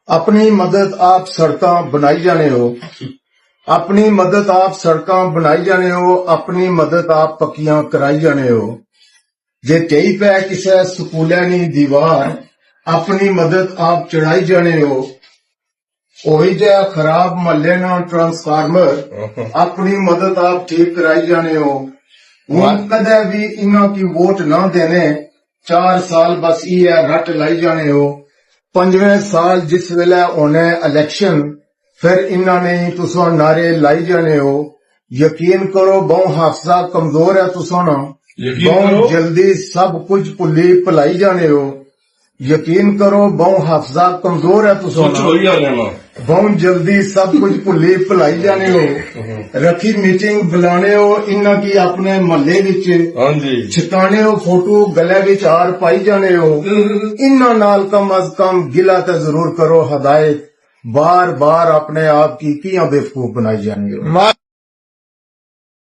अपनी मदद आप सड़कां बनाई जाने हो, अपनी मदद आप सड़कां बनाई जाने हो, अपनी मदद आप पक्कियां कराई जाने हो। जे कई पै किसे स्कूलै नी दीवार, अपनी मदद आप चढ़ाई जाने हो। होई जाए खराब महल्ले ना ट्रांसफार्मर, अपनी मदद आप ठीक कराई जाने हो। हुण कदे भी इन्हां की वोट ना देने, 4 साल बस ये रट लाई जाने हो। 5वें साल जिस वेले होने इलेक्शन, फिर इन्हां ने तुसां नारे लाई जाने हो। यकीन करो बहु हाफजा कमजोर है तुसां ना, बहुत जल्दी सब कुछ भुली भुलाई जाने हो। यकीन करो बहु हाफजा कमजोर है तुसां ना, बहुत जल्दी सब कुछ भुली भुलाई जाने हो। रखी मीटिंग बुलाने हो इन्हां की अपने महल्ले विच, छिकाने हो फोटो गले विच हार पाई जाने हो। इन्हां नाल कम अज कम गिला ते जरूर करो हदायत, बार बार अपने आप की कियां बेवकूफ बनाई जाने हो।